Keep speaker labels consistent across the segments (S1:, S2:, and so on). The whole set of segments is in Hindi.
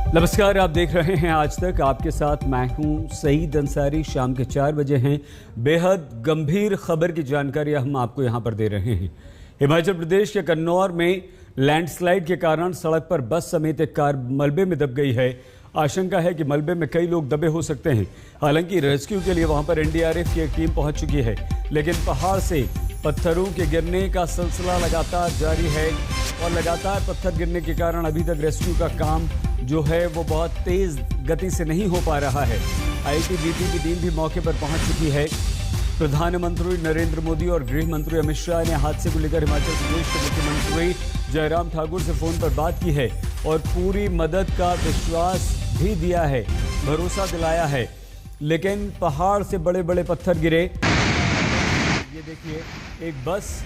S1: नमस्कार, आप देख रहे हैं आज तक। आपके साथ मैं हूं सईद अंसारी। शाम के 4 बजे हैं। बेहद गंभीर खबर की जानकारी हम आपको यहां पर दे रहे हैं। हिमाचल प्रदेश के कन्नौर में लैंडस्लाइड के कारण सड़क पर बस समेत एक कार मलबे में दब गई है। आशंका है कि मलबे में कई लोग दबे हो सकते हैं। हालांकि रेस्क्यू के लिए वहां पर एनडीआरएफ की एक टीम पहुंच चुकी है, लेकिन पहाड़ से पत्थरों के गिरने का सिलसिला लगातार जारी है और लगातार पत्थर गिरने के कारण अभी तक रेस्क्यू का काम जो है वो बहुत तेज गति से नहीं हो पा रहा है। आईटीबीपी की टीम भी मौके पर पहुंच चुकी है। प्रधानमंत्री नरेंद्र मोदी और गृह मंत्री अमित शाह ने हादसे को लेकर हिमाचल प्रदेश के मुख्यमंत्री जयराम ठाकुर से फोन पर बात की है और पूरी मदद का विश्वास भी दिया है, भरोसा दिलाया है। लेकिन पहाड़ से बड़े बड़े पत्थर गिरे। ये देखिए, एक बस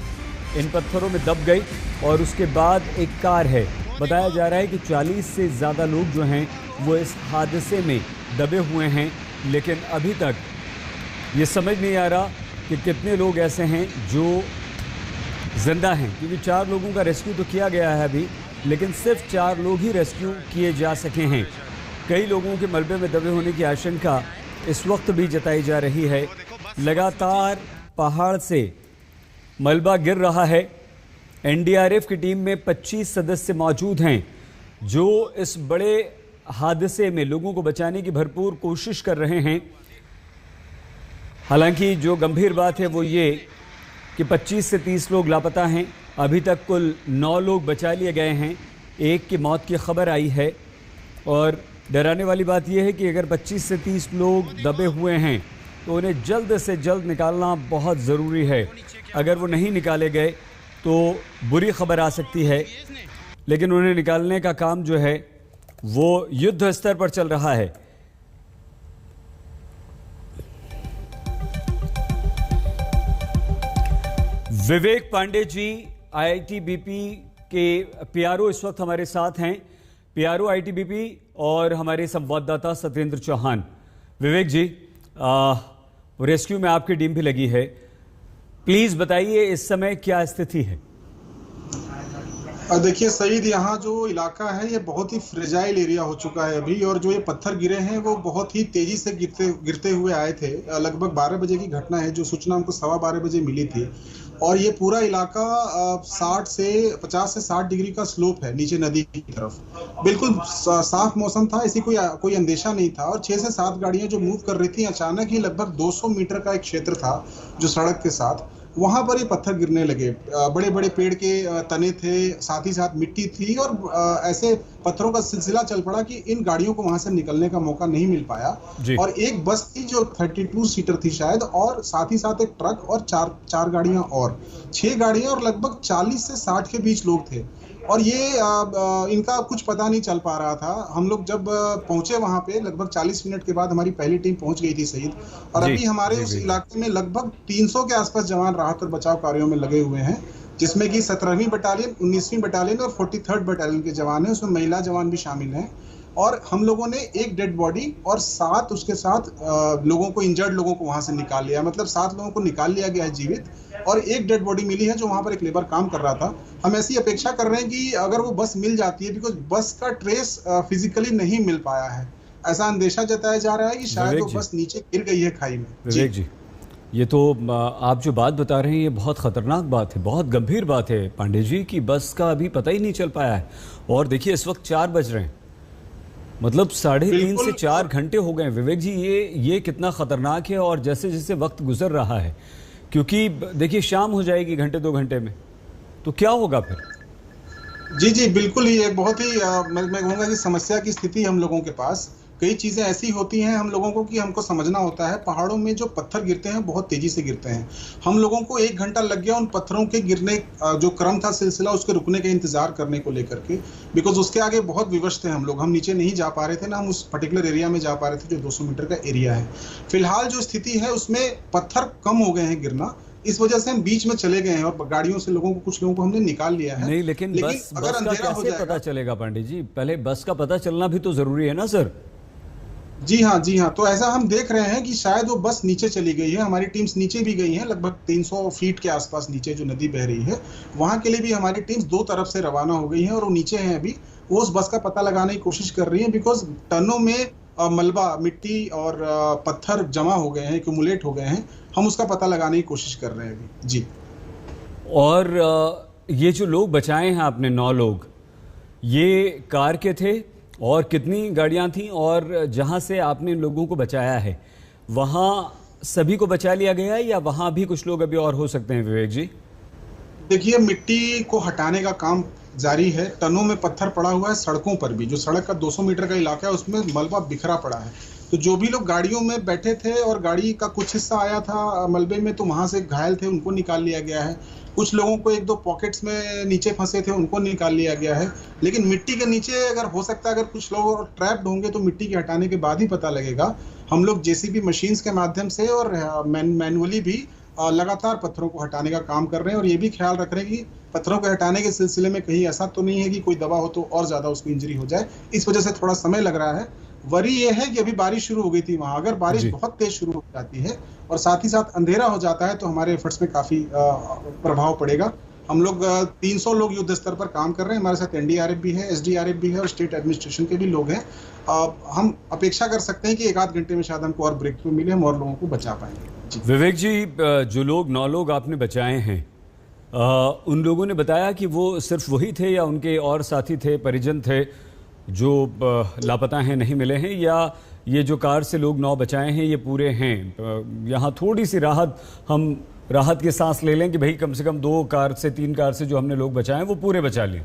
S1: इन पत्थरों में दब गई और उसके बाद एक कार है। बताया जा रहा है कि 40 से ज़्यादा लोग जो हैं वो इस हादसे में दबे हुए हैं, लेकिन अभी तक ये समझ नहीं आ रहा कि कितने लोग ऐसे हैं जो जिंदा हैं, क्योंकि 4 लोगों का रेस्क्यू तो किया गया है अभी, लेकिन सिर्फ 4 लोग ही रेस्क्यू किए जा सके हैं। कई लोगों के मलबे में दबे होने की आशंका इस वक्त भी जताई जा रही है। लगातार पहाड़ से मलबा गिर रहा है। एनडीआरएफ की टीम में 25 सदस्य मौजूद हैं जो इस बड़े हादसे में लोगों को बचाने की भरपूर कोशिश कर रहे हैं। हालांकि जो गंभीर बात है वो ये कि 25 से 30 लोग लापता हैं। अभी तक कुल 9 लोग बचा लिए गए हैं। एक की मौत की खबर आई है और डराने वाली बात यह है कि अगर 25 से 30 लोग दबे हुए हैं तो उन्हें जल्द से जल्द निकालना बहुत ज़रूरी है। अगर वो नहीं निकाले गए तो बुरी खबर आ सकती है, लेकिन उन्हें निकालने का काम जो है वो युद्ध स्तर पर चल रहा है। विवेक पांडे जी आईटीबीपी के पीआरओ इस वक्त हमारे साथ हैं। पीआरओ आईटीबीपी और हमारे संवाददाता सत्येंद्र चौहान। विवेक जी, रेस्क्यू में आपकी टीम भी लगी है, प्लीज बताइए इस समय क्या स्थिति है?
S2: देखिए सईद, यहाँ जो इलाका है ये बहुत ही फ्रेजाइल एरिया हो चुका है अभी, और जो ये पत्थर गिरे हैं वो बहुत ही तेजी से गिरते हुए आए थे। लगभग 12 बजे की घटना है, जो सूचना हमको 12:15 बजे मिली थी। और ये पूरा इलाका 50 से 60 डिग्री का स्लोप है नीचे नदी की तरफ। बिल्कुल साफ मौसम था, ऐसी कोई अंदेशा नहीं था। और 6 से 7 गाड़ियां जो मूव कर रही थी, अचानक ही लगभग 200 मीटर का एक क्षेत्र था जो सड़क के साथ, वहां पर ये पत्थर गिरने लगे। बड़े बड़े पेड़ के तने थे, साथ ही साथ मिट्टी थी, और ऐसे पत्थरों का सिलसिला चल पड़ा कि इन गाड़ियों को वहां से निकलने का मौका नहीं मिल पाया। और एक बस थी जो 32 सीटर थी शायद, और साथ ही साथ एक ट्रक और चार गाड़ियां और 6 गाड़ियां, और लगभग 40 से 60 के बीच लोग थे। और ये इनका कुछ पता नहीं चल पा रहा था। हम लोग जब पहुंचे वहां पे, लगभग 40 मिनट के बाद हमारी पहली टीम पहुंच गई थी सईद। और अभी हमारे उस इलाके में लगभग 300 के आसपास जवान राहत और बचाव कार्यों में लगे हुए हैं, जिसमें कि 17वीं बटालियन, 19वीं बटालियन और 43rd बटालियन के जवान हैं। उसमें महिला जवान भी शामिल हैं। और हम लोगों ने एक डेड बॉडी और 7 उसके साथ लोगों को, इंजर्ड लोगों को वहां से निकाल लिया। मतलब 7 लोगों को निकाल लिया गया है जीवित, और एक डेड बॉडी मिली है जो वहां पर एक लेबर काम कर रहा था। हम ऐसी अपेक्षा कर रहे हैं कि अगर वो बस मिल जाती है, बिकॉज बस का ट्रेस फिजिकली नहीं मिल पाया है, ऐसा अंदेशा जताया जा रहा है कि शायद वो बस नीचे गिर गई है खाई में।
S1: विवेक जी, ये तो आप जो बात बता रहे हैं ये बहुत खतरनाक बात है, बहुत गंभीर बात है पांडे जी, की बस का अभी पता ही नहीं चल पाया है। और देखिए इस वक्त 4 बज रहे हैं, मतलब 3.5 से 4 घंटे हो गए। विवेक जी, ये कितना खतरनाक है। और जैसे जैसे वक्त गुजर रहा है, क्योंकि देखिए शाम हो जाएगी घंटे 2 घंटे में, तो क्या होगा फिर?
S2: जी बिल्कुल ही, एक बहुत ही मैं कहूँगा कि समस्या की स्थिति हम लोगों के पास। कई चीज़ें ऐसी होती हैं हम लोगों को कि हमको समझना होता है। पहाड़ों में जो पत्थर गिरते हैं बहुत तेजी से गिरते हैं। हम लोगों को 1 घंटा लग गया उन पत्थरों के गिरने, जो क्रम था सिलसिला, उसके रुकने का इंतजार करने को लेकर के, बिकॉज उसके आगे बहुत विवश थे हम लोग। हम नीचे नहीं जा पा रहे थे ना, हम उस पर्टिकुलर एरिया में जा पा रहे थे जो 200 मीटर का एरिया है। फिलहाल जो स्थिति है उसमें पत्थर कम हो गए हैं गिरना, इस वजह से हम बीच में चले गए हैं और गाड़ियों से कुछ लोगों को हमने निकाल लिया है।
S1: नहीं, लेकिन बस का कैसे पता चलेगा पांडे जी? पहले बस का पता चलना भी तो जरूरी है ना सर?
S2: जी हाँ, तो ऐसा हम देख रहे हैं कि शायद वो बस नीचे चली गई है। हमारी टीम्स नीचे भी गई हैं, लगभग 300 फीट के आसपास नीचे जो नदी बह रही है, वहां के लिए भी हमारी टीम्स 2 तरफ से रवाना हो गई हैं और वो नीचे हैं अभी। वो उस बस का पता लगाने की कोशिश कर रही है, बिकॉज टनों में मलबा, मिट्टी और पत्थर जमा हो गए हैं, एक्यूमुलेट हो गए हैं। हम उसका पता लगाने की कोशिश कर रहे हैं अभी जी।
S1: और ये जो लोग बचाए हैं आपने 9 लोग, ये कार के थे और कितनी गाड़ियां थी, और जहां से आपने लोगों को बचाया है वहां सभी को बचा लिया गया है या वहां भी कुछ लोग अभी और हो सकते हैं विवेक जी?
S2: देखिए, मिट्टी को हटाने का काम जारी है। टनों में पत्थर पड़ा हुआ है, सड़कों पर भी, जो सड़क का 200 मीटर का इलाका है उसमें मलबा बिखरा पड़ा है। तो जो भी लोग गाड़ियों में बैठे थे और गाड़ी का कुछ हिस्सा आया था मलबे में, तो वहां से घायल थे, उनको निकाल लिया गया है। कुछ लोगों को 1-2 पॉकेट्स में नीचे फंसे थे, उनको निकाल लिया गया है। लेकिन मिट्टी के नीचे अगर हो सकता है, अगर कुछ लोग ट्रैप्ड होंगे तो मिट्टी के हटाने के बाद ही पता लगेगा। हम लोग जेसीबी मशीन्स के माध्यम से और मैनुअली भी लगातार पत्थरों को हटाने का काम कर रहे हैं, और ये भी ख्याल रख रहे हैं कि पत्थरों को हटाने के सिलसिले में कहीं ऐसा तो नहीं है कि कोई दबा हो तो और ज्यादा उसको इंजरी हो जाए। इस वजह से थोड़ा समय लग रहा है। वरी ये है कि अभी बारिश शुरू हो गई थी वहां, अगर बारिश बहुत तेज शुरू हो जाती है और साथ ही साथ अंधेरा हो जाता है तो हमारे एफर्ट्स में काफी प्रभाव पड़ेगा। हम लोग 300 लोग युद्ध स्तर पर काम कर रहे हैं। हमारे साथ एनडीआरएफ भी है, एसडीआरएफ भी है और स्टेट एडमिनिस्ट्रेशन के भी लोग हैं। हम अपेक्षा कर सकते हैं कि 1-8 घंटे में शायद हमको और ब्रेक थ्रू मिले, हम और लोगों को बचा पाएंगे।
S1: विवेक जी, जो लोग 9 लोग आपने बचाए हैं, उन लोगों ने बताया कि वो सिर्फ वही थे या उनके और साथी थे, परिजन थे जो लापता हैं, नहीं मिले हैं, या ये जो कार से लोग 9 बचाए हैं ये पूरे हैं? यहाँ थोड़ी सी राहत की सांस ले लें कि भाई कम से कम 2 कार से 3 कार से जो हमने लोग बचाए वो पूरे बचा लिए।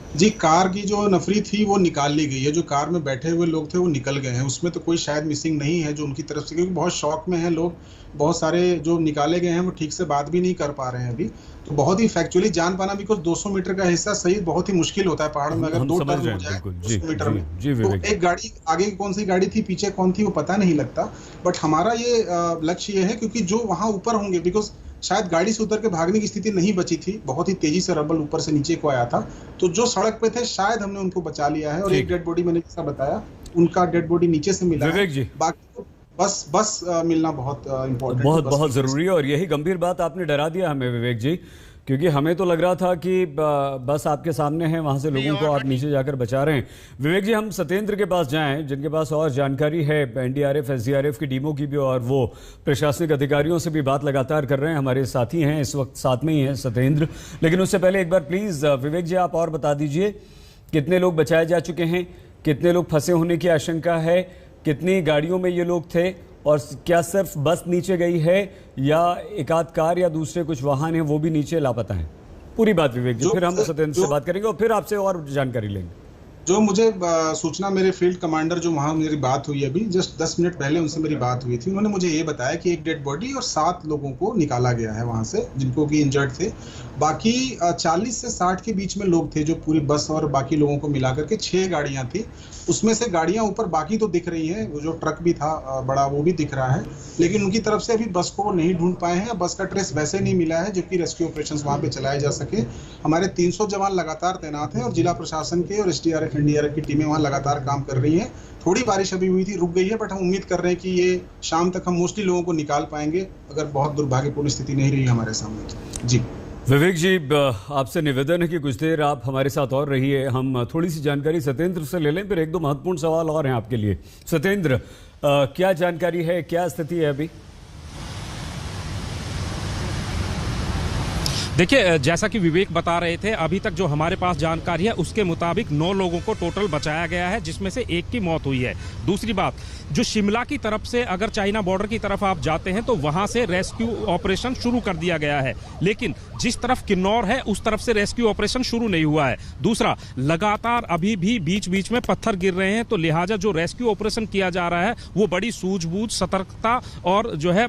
S2: जी, कार की जो नफरी थी वो निकाल ली गई है। जो कार में बैठे हुए लोग थे वो निकल गए हैं, उसमें तो कोई शायद मिसिंग नहीं है जो उनकी तरफ से, क्योंकि बहुत शौक में हैं लोग। बहुत सारे जो निकाले गए हैं वो ठीक से बात भी नहीं कर पा रहे हैं अभी। तो बहुत ही फैक्चुअली जान पाना, बिकॉज 200 मीटर का हिस्सा सही बहुत ही मुश्किल होता है पहाड़ में। अगर 2 टर्न हो जाए 200 मीटर में, तो एक गाड़ी आगे कौन सी गाड़ी थी पीछे कौन थी वो पता नहीं लगता। बट हमारा ये लक्ष्य ये है, क्योंकि जो वहां ऊपर होंगे, बिकॉज शायद गाड़ी से उतर के भागने की स्थिति नहीं बची थी, बहुत ही तेजी से रबल ऊपर से नीचे को आया था। तो जो सड़क पे थे शायद हमने उनको बचा लिया है, और एक डेड बॉडी मैंने जैसा बताया, उनका डेड बॉडी नीचे से मिला है। बाकी बस मिलना बहुत इम्पोर्टेंट,
S1: बहुत जरूरी है। और यही गंभीर बात आपने डरा दिया हमें विवेक जी, क्योंकि हमें तो लग रहा था कि बस आपके सामने है, वहां से लोगों को आप नीचे जाकर बचा रहे हैं। विवेक जी, हम सत्येंद्र के पास जाएं जिनके पास और जानकारी है एनडीआरएफ एसडीआरएफ की टीमों की भी, और वो प्रशासनिक अधिकारियों से भी बात लगातार कर रहे हैं। हमारे साथी हैं इस वक्त, साथ में ही हैं सत्येंद्र। लेकिन उससे पहले एक बार प्लीज विवेक जी आप और बता दीजिए, कितने लोग बचाए जा चुके हैं, कितने लोग फंसे होने की आशंका है, कितनी गाड़ियों में ये लोग थे, और क्या सिर्फ बस नीचे गई है या एक आध कार या दूसरे कुछ वाहन है वो भी नीचे लापता हैं? पूरी बात विवेक जी, फिर हम सत्येंद्र से बात करेंगे और फिर आपसे और जानकारी लेंगे।
S2: जो मुझे सूचना, मेरे फील्ड कमांडर जो वहाँ मेरी बात हुई अभी जस्ट 10 मिनट पहले उनसे मेरी बात हुई थी, उन्होंने मुझे ये बताया कि एक डेड बॉडी और 7 लोगों को निकाला गया है वहाँ से, जिनको कि इंजर्ड थे। बाकी 40 से 60 के बीच में लोग थे, जो पूरी बस और बाकी लोगों को मिला करके 6 गाड़ियाँ थी। उसमें से गाड़ियाँ ऊपर बाकी तो दिख रही हैं, वो जो ट्रक भी था बड़ा वो भी दिख रहा है, लेकिन उनकी तरफ से अभी बस को नहीं ढूंढ पाए हैं। बस का ट्रेस वैसे नहीं मिला है जबकि रेस्क्यू ऑपरेशंस वहाँ पे चलाए जा सके। हमारे 300 जवान लगातार तैनात हैं और जिला प्रशासन के और एसडीआरएफ एनडीआरएफ की टीमें वहाँ लगातार काम कर रही हैं। थोड़ी बारिश अभी हुई थी, रुक गई है, बट हम उम्मीद कर रहे हैं कि ये शाम तक हम मोस्टली लोगों को निकाल पाएंगे, अगर बहुत दुर्भाग्यपूर्ण स्थिति नहीं रही हमारे सामने। जी
S1: विवेक जी, आपसे निवेदन है कि कुछ देर आप हमारे साथ और रहिए, हम थोड़ी सी जानकारी सत्येंद्र से ले लें, फिर 1-2 महत्वपूर्ण सवाल और हैं आपके लिए। सत्येंद्र, क्या जानकारी है, क्या स्थिति है अभी?
S3: देखिए, जैसा कि विवेक बता रहे थे, अभी तक जो हमारे पास जानकारी है उसके मुताबिक 9 लोगों को टोटल बचाया गया है, जिसमें से 1 की मौत हुई है। दूसरी बात, जो शिमला की तरफ से अगर चाइना बॉर्डर की तरफ आप जाते हैं तो वहां से रेस्क्यू ऑपरेशन शुरू कर दिया गया है, लेकिन जिस तरफ किन्नौर है उस तरफ से रेस्क्यू ऑपरेशन शुरू नहीं हुआ है। दूसरा, लगातार अभी भी बीच बीच में पत्थर गिर रहे हैं, तो लिहाजा जो रेस्क्यू ऑपरेशन किया जा रहा है वो बड़ी सूझबूझ, सतर्कता और जो है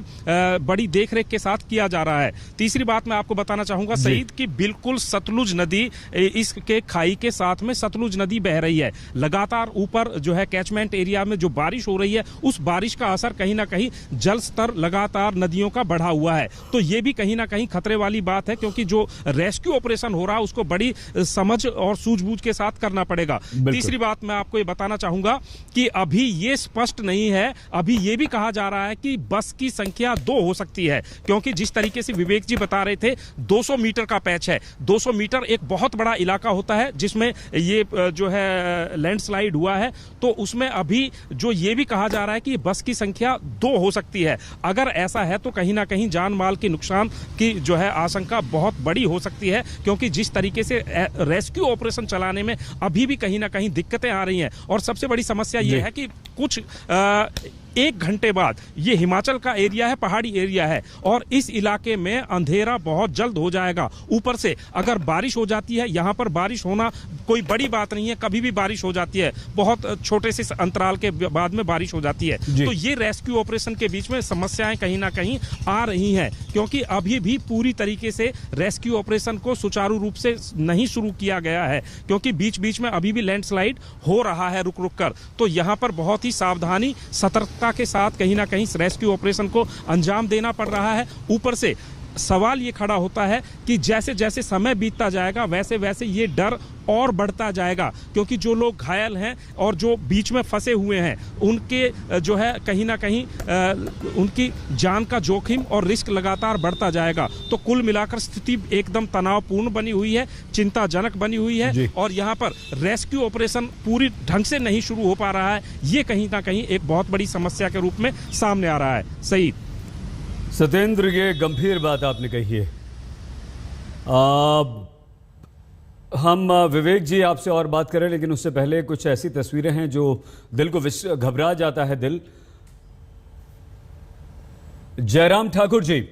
S3: बड़ी देखरेख के साथ किया जा रहा है। तीसरी बात मैं आपको बताना चाहूंगा सईद की बिल्कुल सतलुज नदी, इसके खाई के साथ में सतलुज नदी बह रही है। लगातार ऊपर जो है कैचमेंट एरिया में जो बारिश हो रही है, उस बारिश का असर कहीं ना कहीं जल स्तर लगातार नदियों का बढ़ा हुआ है। तो ये भी कहीं ना कहीं खतरे वाली बात है, क्योंकि जो रेस्क्यू ऑपरेशन हो रहा है उसको बड़ी समझ और सूझबूझ के साथ करना पड़ेगा। तीसरी बात मैं आपको ये बताना चाहूंगा कि अभी ये स्पष्ट नहीं है, अभी ये भी कहा जा रहा है कि बस की संख्या 2 हो सकती है, क्योंकि जिस तरीके से विवेक जी बता रहे थे 200 मीटर का पैच है। 200 मीटर एक बहुत बड़ा इलाका होता है जिसमें ये जो है लैंडस्लाइड हुआ है। तो उसमें अभी जो ये भी कहा जा रहा है कि बस की संख्या 2 हो सकती है। अगर ऐसा है तो कहीं ना कहीं जान माल के नुकसान की जो है आशंका बहुत बड़ी हो सकती है, क्योंकि जिस तरीके से रेस्क्यू ऑपरेशन चलाने में अभी भी कहीं ना कहीं दिक्कतें आ रही हैं। और सबसे बड़ी समस्या यह है कि कुछ 1 घंटे बाद ये हिमाचल का एरिया है, पहाड़ी एरिया है, और इस इलाके में अंधेरा बहुत जल्द हो जाएगा। ऊपर से अगर बारिश हो जाती है, यहाँ पर बारिश होना कोई बड़ी बात नहीं है, कभी भी बारिश हो जाती है, बहुत छोटे से अंतराल के बाद में बारिश हो जाती है। तो ये रेस्क्यू ऑपरेशन के बीच में समस्याएं कहीं ना कहीं आ रही हैं, क्योंकि अभी भी पूरी तरीके से रेस्क्यू ऑपरेशन को सुचारू रूप से नहीं शुरू किया गया है, क्योंकि बीच बीच में अभी भी लैंडस्लाइड हो रहा है रुक रुक कर। तो यहाँ पर बहुत ही सावधानी, सतर्कता के साथ कहीं ना कहीं रेस्क्यू ऑपरेशन को अंजाम देना पड़ रहा है। ऊपर से सवाल ये खड़ा होता है कि जैसे जैसे समय बीतता जाएगा वैसे वैसे ये डर और बढ़ता जाएगा, क्योंकि जो लोग घायल हैं और जो बीच में फंसे हुए हैं उनके जो है कहीं ना कहीं उनकी जान का जोखिम और रिस्क लगातार बढ़ता जाएगा। तो कुल मिलाकर स्थिति एकदम तनावपूर्ण बनी हुई है, चिंताजनक बनी हुई है, और यहाँ पर रेस्क्यू ऑपरेशन पूरी ढंग से नहीं शुरू हो पा रहा है। ये कहीं ना कहीं एक बहुत बड़ी समस्या के रूप में सामने आ रहा है। सही
S1: सत्येंद्र, ये गंभीर बात आपने कही है। हम विवेक जी आपसे और बात करें, लेकिन उससे पहले कुछ ऐसी तस्वीरें हैं जो दिल को घबरा जाता है दिल। जयराम ठाकुर जी,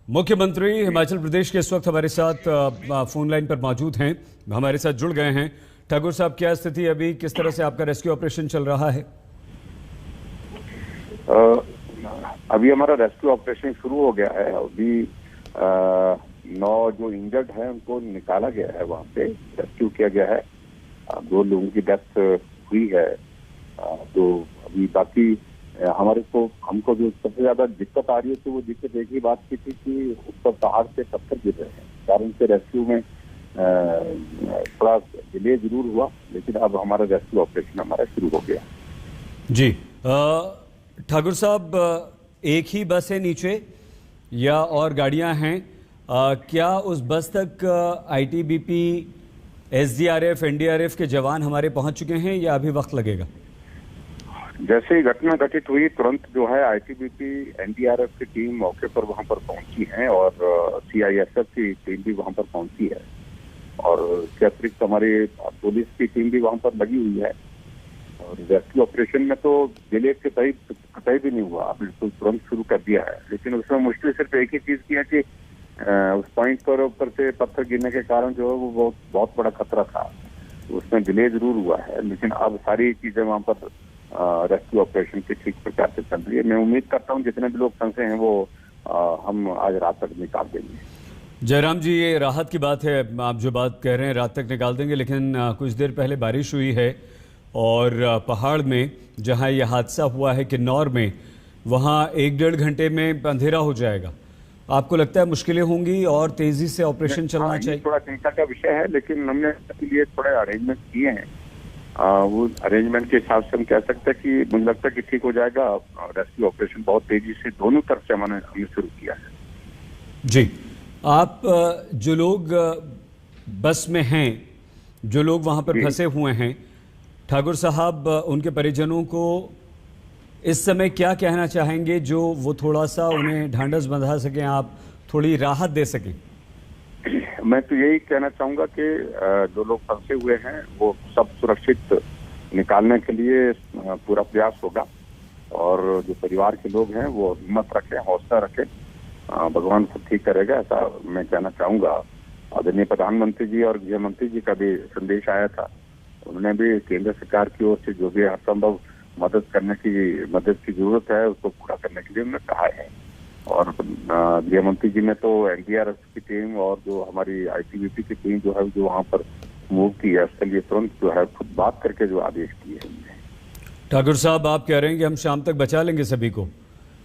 S1: मुख्यमंत्री हिमाचल प्रदेश के इस वक्त हमारे साथ फोन लाइन पर मौजूद हैं, हमारे साथ जुड़ गए हैं। ठाकुर साहब, क्या स्थिति अभी, किस तरह से आपका रेस्क्यू ऑपरेशन चल रहा है?
S4: अभी हमारा रेस्क्यू ऑपरेशन शुरू हो गया है। अभी 9 जो इंजर्ड है उनको निकाला गया है, वहां पे रेस्क्यू किया गया है। 2 लोगों की डेथ हुई है। तो अभी बाकी हमको जो सबसे ज्यादा दिक्कत आ रही है, तो वो दिक्कत एक ही बात की थी कि ऊपर पहाड़ से पत्थर गिर रहे हैं, कारण से रेस्क्यू में थोड़ा डिले जरूर हुआ, लेकिन अब हमारा रेस्क्यू ऑपरेशन हमारा शुरू हो गया।
S1: जी ठाकुर साहब, एक ही बस है नीचे या और गाड़ियां हैं? क्या उस बस तक आईटीबीपी, एसडीआरएफ, एनडीआरएफ के जवान हमारे पहुंच चुके हैं या अभी वक्त लगेगा?
S4: जैसे ही घटना घटित हुई तुरंत जो है आईटीबीपी, एनडीआरएफ की टीम मौके पर वहां पर पहुंची है, और सीआईएसएफ की टीम भी वहां पर पहुंची है, और इसके अतिरिक्त हमारी पुलिस की टीम भी वहां पर लगी हुई है। और रेस्क्यू ऑपरेशन में तो डिले कतई भी नहीं हुआ, बिल्कुल तुरंत शुरू कर दिया है। लेकिन उसमें मुश्किल सिर्फ एक ही चीज की है कि उस पॉइंट पर ऊपर से पत्थर गिरने के कारण जो है वो बहुत बड़ा खतरा था, उसमें डिले जरूर हुआ है। लेकिन अब सारी चीजें वहां पर रेस्क्यू ऑपरेशन की ठीक प्रकार से चल रही है। मैं उम्मीद करता हूँ जितने भी लोग फंसे हैं वो हम आज रात तक निकाल देंगे।
S1: जयराम जी, ये राहत की बात है, आप जो बात कह रहे हैं रात तक निकाल देंगे, लेकिन कुछ देर पहले बारिश हुई है और पहाड़ में जहां यह हादसा हुआ है किन्नौर में, वहां 1-1.5 घंटे में अंधेरा हो जाएगा। आपको लगता है मुश्किलें होंगी और तेजी से ऑपरेशन चलना चाहिए?
S4: थोड़ा चिंता का विषय है, लेकिन हमने इसके लिए थोड़े अरेंजमेंट किए हैं। वो अरेंजमेंट के हिसाब से हम कह सकते हैं कि मुझे लगता है कि ठीक हो जाएगा। रेस्क्यू ऑपरेशन बहुत तेजी से दोनों तरफ से हमने शुरू किया है।
S1: जी, आप जो लोग बस में हैं, जो लोग वहां पर फंसे हुए हैं, ठाकुर साहब, उनके परिजनों को इस समय क्या कहना चाहेंगे जो वो थोड़ा सा उन्हें ढांढस बंधा सकें, आप थोड़ी राहत दे सकें?
S4: मैं तो यही कहना चाहूंगा कि जो लोग फंसे हुए हैं वो सब सुरक्षित निकालने के लिए पूरा प्रयास होगा, और जो परिवार के लोग हैं वो हिम्मत रखें, हौसला रखें, भगवान सब ठीक करेगा, ऐसा मैं कहना चाहूंगा। आदरणीय प्रधानमंत्री जी और गृह मंत्री जी का भी संदेश आया था, उन्होंने भी केंद्र सरकार की ओर से जो भी हर संभव मदद की जरूरत है उसको पूरा करने के लिए उन्होंने कहा है। और गृह मंत्री जी ने तो एनडीआरएफ की टीम और जो हमारी आईटीबीपी की टीम जो है जो वहां पर मूव की है, उसके लिए तुरंत जो है खुद बात करके जो आदेश किए हैं।
S1: ठाकुर साहब, आप कह रहे हैं कि हम शाम तक बचा लेंगे सभी को,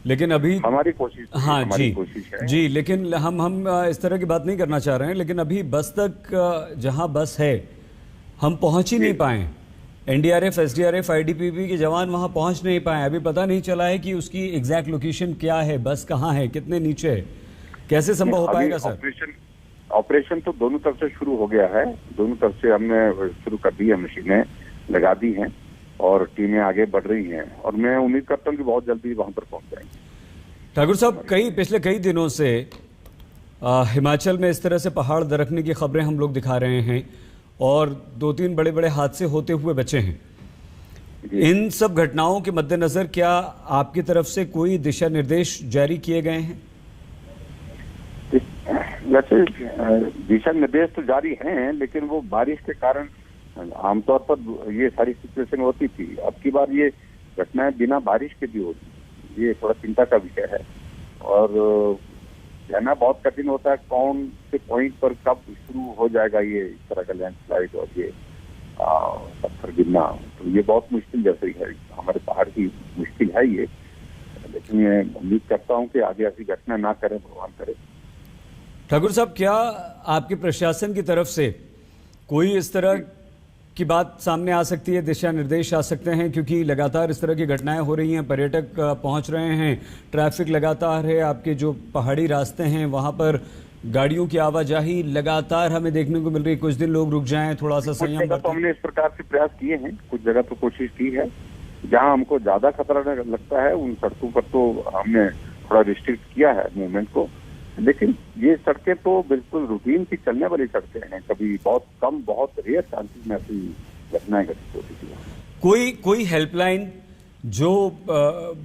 S1: लेकिन अभी
S4: हमारी कोशिश,
S1: हाँ
S4: हमारी
S1: जी
S4: कोशिश है
S1: जी, लेकिन हम इस तरह की बात नहीं करना चाह रहे हैं, लेकिन अभी बस तक जहां बस है हम पहुंच ही नहीं पाए। एनडीआरएफ, एसडीआरएफ, आईटीबीपी के जवान वहां पहुंच नहीं पाए। अभी पता नहीं चला है कि उसकी एग्जैक्ट लोकेशन क्या है, बस कहां है, कितने नीचे है, कैसे संभव हो पाएगा सर?
S4: ऑपरेशन तो दोनों तरफ से शुरू हो गया है, दोनों तरफ से हमने शुरू कर दी है, मशीनें लगा दी हैं और टीमें आगे बढ़ रही हैं और मैं उम्मीद करता हूँ कि बहुत जल्दी वहां पर पहुंच जाएंगे।
S1: ठाकुर साहब, पिछले कई दिनों से हिमाचल में इस तरह से पहाड़ दरकने की खबरें हम लोग दिखा रहे हैं और 2-3 बड़े बड़े हादसे होते हुए बचे हैं। इन सब घटनाओं के मद्देनजर क्या आपकी तरफ से कोई दिशा निर्देश जारी किए गए हैं?
S4: वैसे दिशा निर्देश तो जारी हैं, लेकिन वो बारिश के कारण आमतौर पर ये सारी सिचुएशन होती थी। अब की बार ये घटनाएं बिना बारिश के भी होती, ये थोड़ा चिंता का विषय है और कहना बहुत कठिन होता है कौन से पॉइंट पर कब शुरू हो जाएगा ये इस तरह का लैंडस्लाइड और ये पत्थर गिरना। तो ये बहुत मुश्किल जैसे ही है, हमारे पहाड़ की मुश्किल है ये, लेकिन मैं उम्मीद करता हूँ कि आगे ऐसी घटना ना करें, भगवान करे।
S1: ठाकुर साहब, क्या आपके प्रशासन की तरफ से कोई इस तरह की बात सामने आ सकती है, दिशा निर्देश आ सकते हैं? क्योंकि लगातार इस तरह की घटनाएं हो रही हैं, पर्यटक पहुंच रहे हैं, ट्रैफिक लगातार है, आपके जो पहाड़ी रास्ते हैं वहां पर गाड़ियों की आवाजाही लगातार हमें देखने को मिल रही है। कुछ दिन लोग रुक जाएं, थोड़ा सा संयम
S4: तो हमने इस प्रकार से प्रयास किए हैं, कुछ जगह तो कोशिश की है। जहां हमको ज्यादा खतरा लगता है उन सड़कों पर तो हमने थोड़ा रिस्ट्रिक्ट किया है मूवमेंट को, लेकिन ये सड़कें तो बिल्कुल रूटीन की चलने वाली सड़कें हैं। कभी बहुत कम, बहुत रेयर चांसेस में ऐसी घटनाएं घटित होती थी।
S1: कोई हेल्पलाइन जो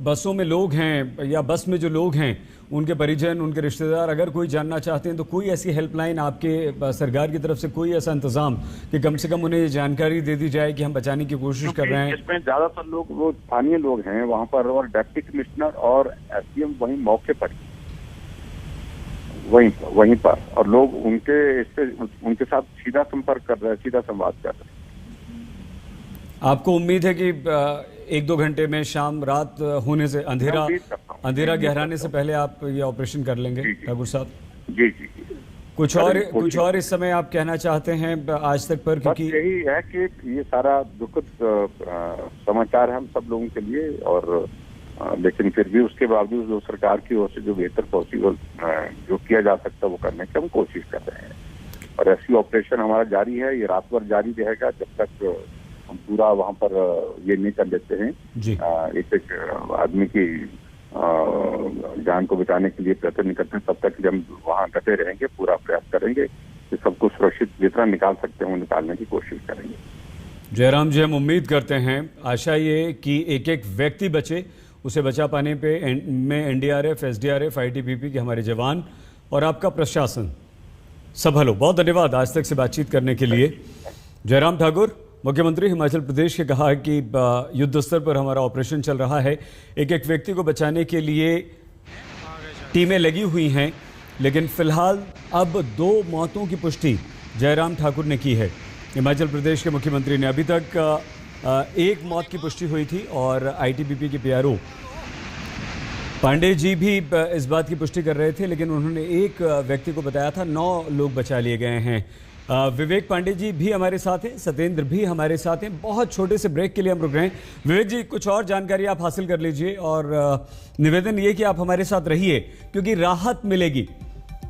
S1: बसों में लोग हैं या बस में जो लोग हैं उनके परिजन, उनके रिश्तेदार अगर कोई जानना चाहते हैं तो कोई ऐसी हेल्पलाइन आपके सरकार की तरफ से, कोई ऐसा इंतजाम कि कम से कम उन्हें ये जानकारी दे दी जाए कि हम बचाने की कोशिश कर रहे हैं?
S4: इसमें ज्यादातर लोग वो स्थानीय लोग हैं वहाँ पर और डिप्टी कमिश्नर और SDM वहीं मौके पर वहीं पर और लोग उनके साथ सीधा संपर्क कर रहे हैं, सीधा संवाद कर रहे हैं।
S1: आपको उम्मीद है कि 1-2 घंटे में, शाम रात होने से, अंधेरा गहराने से पहले आप ये ऑपरेशन कर लेंगे ठाकुर साहब?
S4: जी।
S1: कुछ और इस समय आप कहना चाहते हैं आज तक पर? क्योंकि
S4: यही है कि ये सारा दुखद समाचार है हम सब लोगों के लिए, और लेकिन फिर भी उसके बावजूद जो सरकार की ओर से जो बेहतर पॉसिबल जो किया जा सकता है वो करने की हम कोशिश कर रहे हैं। और रेस्क्यू ऑपरेशन हमारा जारी है, ये रात भर जारी रहेगा जब तक हम पूरा वहाँ पर ये नहीं कर लेते हैं एक आदमी की जान को बचाने के लिए प्रयत्न नहीं करते हैं, तब तक हम वहाँ डटे रहेंगे, पूरा प्रयास करेंगे कि सबको सुरक्षित जितना निकाल सकते हैं वो निकालने की कोशिश करेंगे।
S1: जयराम जी, हम उम्मीद करते हैं, आशा ये कि एक व्यक्ति बचे, उसे बचा पाने पे में NDRF, SDRF, ITBP के हमारे जवान और आपका प्रशासन सफल हो। बहुत धन्यवाद आज तक से बातचीत करने के लिए। जयराम ठाकुर, मुख्यमंत्री हिमाचल प्रदेश के कहा कि युद्ध स्तर पर हमारा ऑपरेशन चल रहा है, एक व्यक्ति को बचाने के लिए टीमें लगी हुई हैं, लेकिन फिलहाल अब 2 मौतों की पुष्टि जयराम ठाकुर ने की है। हिमाचल प्रदेश के मुख्यमंत्री ने अभी तक 1 मौत की पुष्टि हुई थी और ITBP के PRO पांडे जी भी इस बात की पुष्टि कर रहे थे, लेकिन उन्होंने एक व्यक्ति को बताया था। 9 लोग बचा लिए गए हैं। विवेक पांडे जी भी हमारे साथ हैं, सत्येंद्र भी हमारे साथ हैं। बहुत छोटे से ब्रेक के लिए हम रुक रहे हैं। विवेक जी, कुछ और जानकारी आप हासिल कर लीजिए और निवेदन ये कि आप हमारे साथ रहिए क्योंकि राहत मिलेगी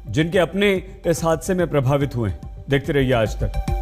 S1: जिनके अपने इस हादसे में प्रभावित हुए हैं। देखते रहिए आज तक।